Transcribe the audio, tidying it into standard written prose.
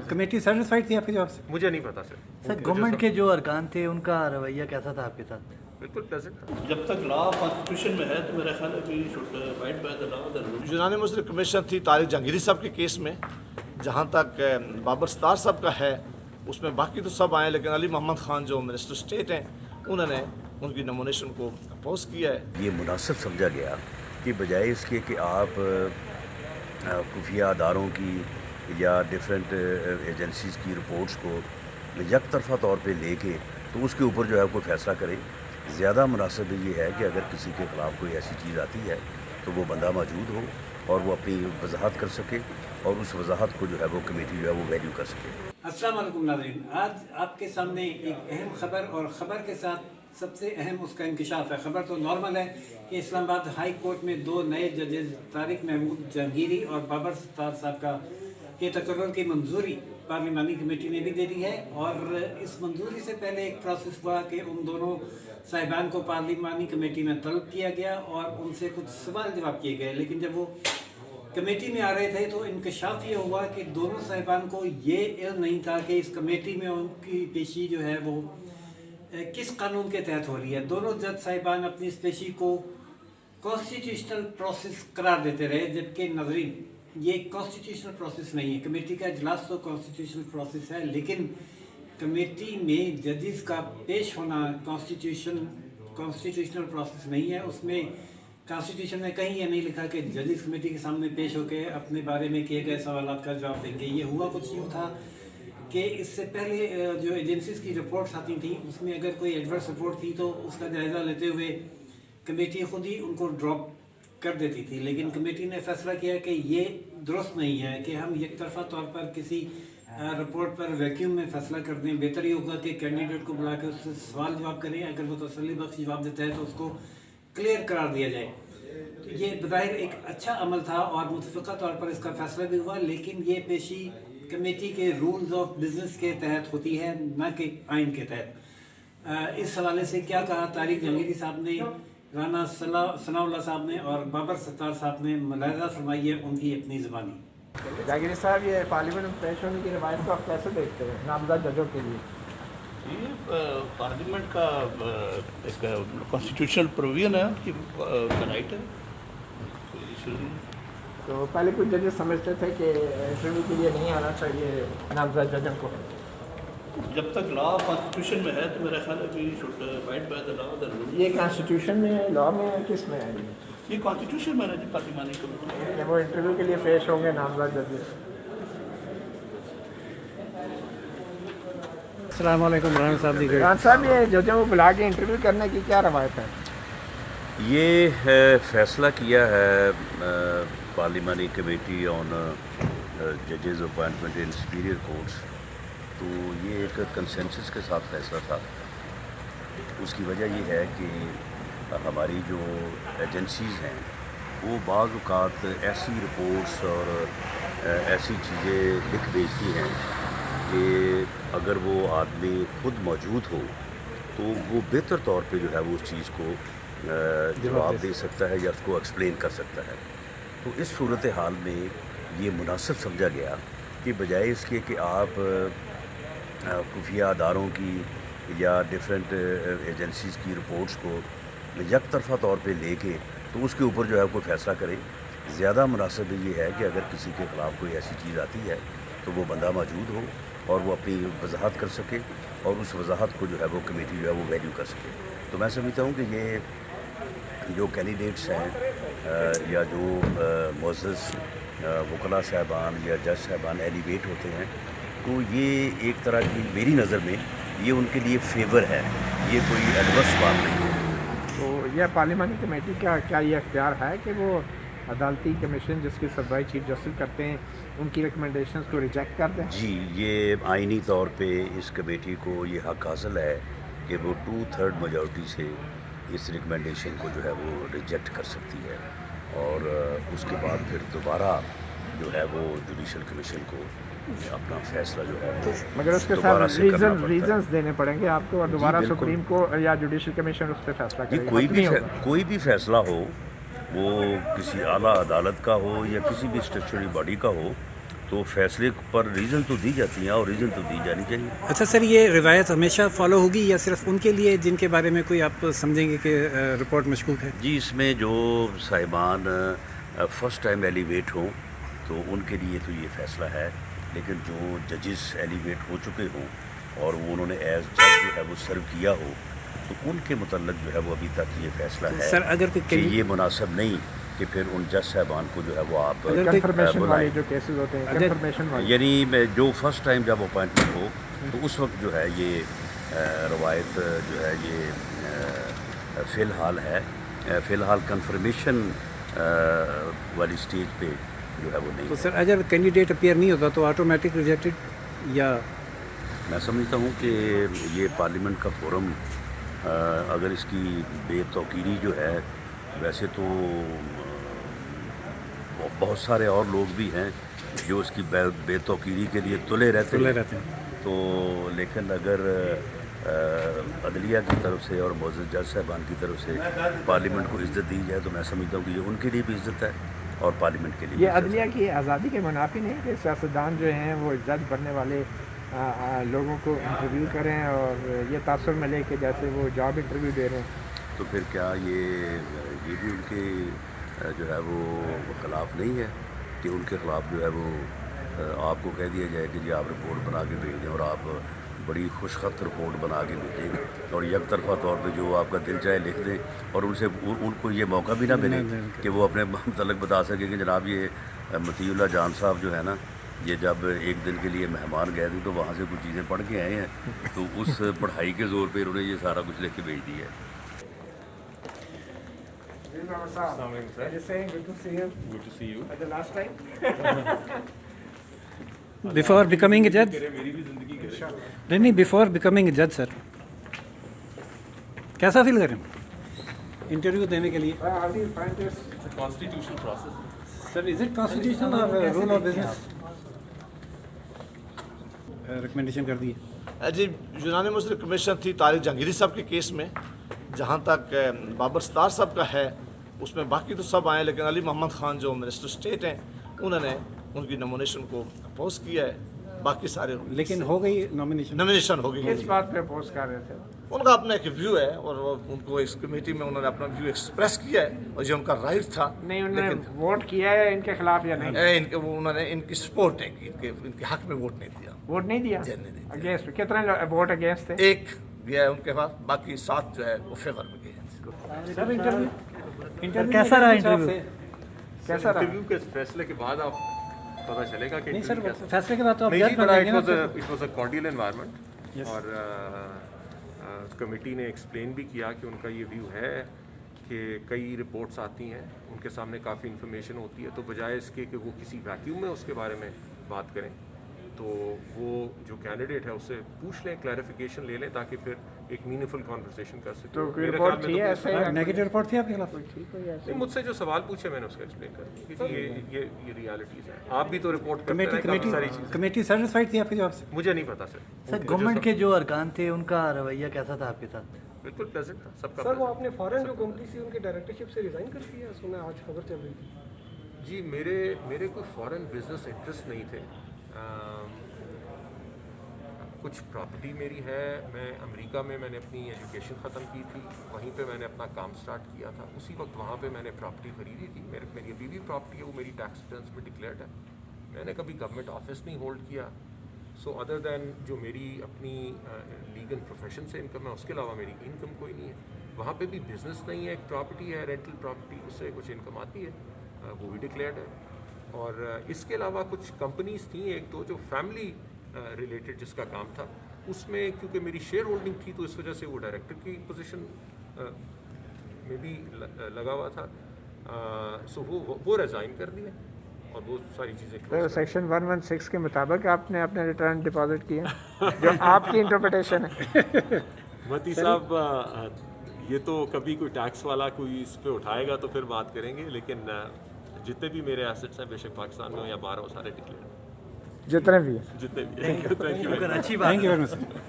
Committee satisfied थी आपके जवाब से? मुझे नहीं पता सर। सर गवर्नमेंट के जो अरकान थे उनका रवैया कैसा था आपके साथ? बिल्कुल प्रेजेंट था। जब तक लॉ कॉन्स्टिट्यूशन में है तो मेरा ख्याल है कि should abide by the law the rule. यूनानी मुस्लिम कमीशन थी तारिक जहांगीरी साहब के केस में, जहाँ तक बाबर सत्तार साहब का है उसमें बाकी तो सब आए, लेकिन अली मोहम्मद खान जो मिनिस्टर स्टेट हैं उन्होंने उनकी नॉमिनेशन को अपोज किया है। ये मुनासिब समझा गया कि बजाय इसके कि आप खुफिया अदारों की या डिफरेंट एजेंसीज़ की रिपोर्ट्स को एक तरफ़ा तौर पे लेके तो उसके ऊपर जो है कोई फ़ैसला करें, ज़्यादा मुनासिब ये है कि अगर किसी के ख़िलाफ़ कोई ऐसी चीज़ आती है तो वो बंदा मौजूद हो और वो अपनी वजाहत कर सके और उस वजाहत को जो है वो कमेटी जो है वो वैल्यू कर सके। अस्सलाम वालेकुम नाज़रीन, आज आपके सामने एक अहम खबर और ख़बर के साथ सबसे अहम उसका इंकशाफ है। ख़बर तो नॉर्मल है कि इस्लामाबाद हाई कोर्ट में 2 नए जजेस तारिक महमूद जहांगीरी और बाबर सत्तार साहब के तकर्रुर की मंजूरी पार्लिमानी कमेटी ने भी दे दी है। और इस मंजूरी से पहले एक प्रोसेस हुआ कि उन दोनों साहिबान को पार्लिमानी कमेटी में तलब किया गया और उनसे कुछ सवाल जवाब किए गए, लेकिन जब वो कमेटी में आ रहे थे तो इंकशाफ ये हुआ कि दोनों साहिबान को ये इल्म नहीं था कि इस कमेटी में उनकी पेशी जो है वो किस कानून के तहत हो रही है। दोनों जज साहिबान अपनी इस पेशी को कॉन्स्टिट्यूशनल प्रोसेस करार देते रहे, जबकि नाज़रीन ये कॉन्स्टिट्यूशनल प्रोसेस नहीं है। कमेटी का इजलास तो कॉन्स्टिट्यूशनल प्रोसेस है, लेकिन कमेटी में जजेस का पेश होना कॉन्स्टिट्यूशनल प्रोसेस नहीं है। उसमें कॉन्स्टिट्यूशन में कहीं ये नहीं लिखा कि जजेस कमेटी के सामने पेश होकर अपने बारे में किए गए सवालात का जवाब देंगे। ये हुआ कुछ यूँ था कि इससे पहले जो एजेंसीज़ की रिपोर्ट्स आती थी उसमें अगर कोई एडवर्स रिपोर्ट थी तो उसका जायज़ा लेते हुए कमेटी खुद ही उनको ड्रॉप कर देती थी, लेकिन कमेटी ने फैसला किया कि ये दुरुस्त नहीं है कि हम एक तरफा तौर पर किसी रिपोर्ट पर वैक्यूम में फैसला कर दें। बेहतर ही होगा कि कैंडिडेट को बुला कर उससे सवाल जवाब करें, अगर वो तसल्ली बख्श जवाब देता है तो उसको क्लियर करार दिया जाए। तो ये बज़ाहिर एक अच्छा अमल था और मुतफ़िक़ा तौर पर इसका फैसला भी हुआ, लेकिन ये पेशी कमेटी के रूल्स ऑफ बिज़नेस के तहत होती है, न कि आइन के तहत। इस हवाले से क्या कहा तारिक जहांगीरी साहब ने, राना सनाउल्लाह साहब ने और बाबर सत्तार साहब ने, मुलाहिज़ा फरमाइए उनकी अपनी ज़बानी। जहांगीरी साहब, ये पार्लियामेंट में पेश होने की रवायत को आप कैसे देखते हैं नामजद जजों के लिए? ये पार्लियामेंट का एक कॉन्स्टिट्यूशनल प्रोविजन है, उनकी राइट है। तो पहले कुछ जजेस समझते थे कि इंटरव्यू के लिए नहीं आना चाहिए नामजद जजों को। जब तक लॉ कॉन्स्टिट्यूशन में है तो मेरा ख्याल है कि should abide by the law the rule. ये कॉन्स्टिट्यूशन में है, लॉ में है, किस में है? ये कॉन्स्टिट्यूशन में है जी, पार्लिमानी कमेटी। कि वो इंटरव्यू के लिए पेश होंगे नामजद जजेस। अस्सलाम वालेकुम राना साहब। राना साहब, ये जजों को बुला के इंटरव्यू करने की क्या रवायत है? ये फैसला किया है पार्लिमानी कमेटी ऑन जजेस अपॉइंटमेंट इन सुपीरियर कोर्ट्स, तो ये एक कंसेंसस के साथ फैसला था। उसकी वजह ये है कि हमारी जो एजेंसीज़ हैं वो बाज़ औक़ात ऐसी रिपोर्ट्स और ऐसी चीज़ें लिख भेजती हैं कि अगर वो आदमी खुद मौजूद हो तो वो बेहतर तौर पे जो है वो उस चीज़ को जवाब दे सकता है या उसको एक्सप्लेन कर सकता है। तो इस सूरत हाल में ये मुनासिब समझा गया कि बजाय इसके कि आप खुफिया अदारों की या डिफरेंट एजेंसीज़ की रिपोर्ट्स को एक तरफ़ा तौर पे लेके तो उसके ऊपर जो है कोई फ़ैसला करें, ज़्यादा मुनासिब ये है कि अगर किसी के ख़िलाफ़ कोई ऐसी चीज़ आती है तो वो बंदा मौजूद हो और वो अपनी वजाहत कर सके और उस वजाहत को जो है वो कमेटी जो है वो वैल्यू कर सके। तो मैं समझता हूँ कि ये जो कैंडिडेट्स हैं या जो मुअज़्ज़ज़ वकला साहबान या जज साहबान एलिवेट होते हैं, तो ये एक तरह की मेरी नज़र में ये उनके लिए फेवर है, ये कोई एडवर्स बात नहीं है। तो यह पार्लियामानी कमेटी का क्या ये अख्तियार है कि वो अदालती कमीशन जिसकी सरबराही चीफ जस्टिस करते हैं उनकी रिकमेंडेशंस को रिजेक्ट कर दें? जी, ये आइनी तौर पे इस कमेटी को ये हक़ हासिल है कि वो 2/3 मेजॉरिटी से इस रिकमेंडेशन को जो है वो रिजेक्ट कर सकती है और उसके बाद फिर दोबारा जो है वो जुडिशल कमीशन को अपना फैसला जो है मगर उसके साथ रीजंस देने पड़ेंगे आपको और दोबारा सुप्रीम कोर्ट या जुडिशल कमीशन उस पर फैसला करेगा। कोई भी फैसला हो, वो किसी आला अदालत का हो या किसी भी स्टेचुटरी बॉडी का हो, तो फैसले पर रीज़न तो दी जाती हैं और रीज़न तो दी जानी चाहिए। अच्छा सर, ये रिवायत हमेशा फॉलो होगी या सिर्फ उनके लिए जिनके बारे में कोई आप समझेंगे कि रिपोर्ट मशकूक है? जी, इसमें जो साहिबान फ़र्स्ट टाइम एलिवेट हों तो उनके लिए तो ये फ़ैसला है, लेकिन जो जजेस एलिवेट हो चुके हों और वो उन्होंने एज जज जो है वो सर्व किया हो तो उनके मुतल्लक जो है वो अभी तक ये फ़ैसला है सर अगर कि ये मुनासिब नहीं कि फिर उन जज साहबान को जो है वो आप कंफर्मेशन वाले बुलाएं। जो केसेस होते हैं, कंफर्मेशन वाले, यानी जो फर्स्ट टाइम जब अपॉइंटमेंट हो तो उस वक्त जो है ये रवायत जो है ये फ़िलहाल है, फ़िलहाल कंफर्मेशन वाली स्टेज पे जो है वो नहीं तो है। सर अगर कैंडिडेट अपीयर नहीं होता तो ऑटोमेटिक रिजेक्टेड या? मैं समझता हूँ कि ये पार्लियामेंट का फोरम अगर इसकी बेतौकीरी जो है, वैसे तो बहुत सारे और लोग भी हैं जो इसकी बेतौकीरी के लिए तुले रहते हैं तो, लेकिन अगर अदलिया की तरफ से और मोअज़्ज़ज़ जज साहबान की तरफ से पार्लियामेंट को इज़्ज़त दी जाए तो मैं समझता हूँ कि ये उनके लिए भी इज़्ज़त है और पार्लियामेंट के लिए। ये अदलिया की आज़ादी के मुनाफी नहीं कि सियासतदान जो हैं वो जज बनने वाले लोगों को इंटरव्यू करें और ये तासुर मिले कि जैसे वो जॉब इंटरव्यू दे रहे हैं। तो फिर क्या ये भी उनके जो है वो ख़िलाफ़ नहीं है कि उनके ख़िलाफ़ जो है वो आपको कह दिया जाए कि जी आप रिपोर्ट बना के भेज दें और आप बड़ी खुशखत रिपोर्ट बना के भेजें और एक तरफा तौर पे जो आपका दिल चाहे लिख दें और उनसे उनको ये मौका भी ना मिले कि वो अपने मतलब बता सके कि जनाब ये मतीउल्लाह जान साहब जो है ना, ये जब एक दिन के लिए मेहमान गए थे तो वहाँ से कुछ चीज़ें पढ़ के आए हैं तो उस पढ़ाई के ज़ोर पे उन्होंने ये सारा कुछ लिख के भेज दिया है। बिफोर बिकमिंग ए जज? नहीं, बिफोर बिकमिंग ए जज सर कैसा फील करें इंटरव्यू देने के लिए? Constitutional process sir, is it constitutional और रूल ऑफ बिजनेस? रिकमेंडेशन कर दी है जी। यूनानिमस रिकमेंडेशन थी तारिक जहांगीरी साहब के केस में, जहाँ तक बाबर सत्तार साहब का है उसमें बाकी तो सब आए, लेकिन अली मोहम्मद ख़ान जो मिनिस्टर स्टेट हैं उन्होंने उनकी नॉमिनेशन को अपोज किया है, बाकी सारे लेकिन हो गई नॉमिनेशन हो गई। किस बात पे अपोज कर रहे थे? उनका अपना एक व्यू है और उनको इस कमेटी में उन्होंने अपना व्यू एक्सप्रेस किया है और ये उनका राइट था। नहीं, उन्होंने वोट किया है इनके खिलाफ या नहीं? उन्होंने इनकी सपोर्ट नहीं की, इनके हक में वोट नहीं दिया। वोट नहीं दिया? अगेंस्ट कितने वोट अगेंस्ट थे? एक गया है उनके पास, बाकी 7 जो है वो फेवर में गए हैं। सर इंटरव्यू कैसा रहा इंटरव्यू? कैसा रहा? इंटरव्यू के फैसले के बाद आप पता चलेगा कि नहीं सर, इंटरव्यू कैसा फैसले के बाद तो आप नहीं जज जी, बन बड़ा जाएंगे ना it was a cordial environment और कमेटी ने एक्सप्लेन भी किया कि उनका ये व्यू है कि कई रिपोर्ट्स आती हैं, उनके सामने काफ़ी इन्फॉर्मेशन होती है, तो बजाय इसके कि वो किसी वैक्यूम में उसके बारे में बात करें तो वो जो कैंडिडेट है उससे पूछ लें, क्लैरिफिकेशन ले लें ताकि फिर एक मीनिंगफुल कॉन्वर्सेशन कर सकें। तो कोई मेरे रिपोर्ट ख्याल थी में तो ऐसे? नेगेटिव रिपोर्ट थी आपके खिलाफ? नहीं, मुझसे जो सवाल पूछे मैंने उसका एक्सप्लेन कर दिया कि ये रियलिटीज़ है। आप भी तो रिपोर्ट करते हैं काफ़ी सारी चीज़ें। कमेटी सेटिस्फाइड थी आपके जवाब से? मुझे नहीं पता सर। सर गवर्नमेंट के जो अरकान थे उनका रवैया कैसा था आपके साथ? बिल्कुल प्रेजेंट था सबका। सर वो आपने फॉरेन जो कंपनी थी उनके डायरेक्टरशिप से रिजाइन कर दिया, सुना आज खबर चल रही थी। जी, मेरे कोई फॉरेन बिजनेस इंटरेस्ट नहीं थे। कुछ प्रॉपर्टी मेरी है, मैं अमेरिका में मैंने अपनी एजुकेशन ख़त्म की थी, वहीं पे मैंने अपना काम स्टार्ट किया था, उसी वक्त वहाँ पे मैंने प्रॉपर्टी ख़रीदी थी। मेरी अभी भी प्रॉपर्टी है, वो मेरी टैक्स रिटर्न्स में डिक्लेयर्ड है। मैंने कभी गवर्नमेंट ऑफिस नहीं होल्ड किया। सो अदर दैन जो मेरी अपनी लीगल प्रोफेशन से इनकम है उसके अलावा मेरी इनकम कोई नहीं है। वहाँ पे भी बिज़नेस नहीं है, एक प्रॉपर्टी है रेंटल प्रॉपर्टी, उससे कुछ इनकम आती है, वो भी डिक्लेयर्ड है। और इसके अलावा कुछ कंपनीज थी एक दो जो फैमिली रिलेटेड जिसका काम था, उसमें क्योंकि मेरी शेयर होल्डिंग थी तो इस वजह से वो डायरेक्टर की पोजीशन में भी लगा हुआ था। सो वो रिज़ाइन कर दिए और वो सारी चीज़ें। तो सेक्शन 116 के मुताबिक आपने अपने रिटर्न डिपॉजिट किए जो आपकी इंटरप्रिटेशन है। मती साहब, ये तो कभी कोई टैक्स वाला कोई इस पे उठाएगा तो फिर बात करेंगे, लेकिन जितने भी मेरे एसेट्स हैं बेशक पाकिस्तान में हो या बाहर हो, सारे डिक्लेयर जितने भी जितने भी। थैंक यू अच्छी बात। Thank you very much sir.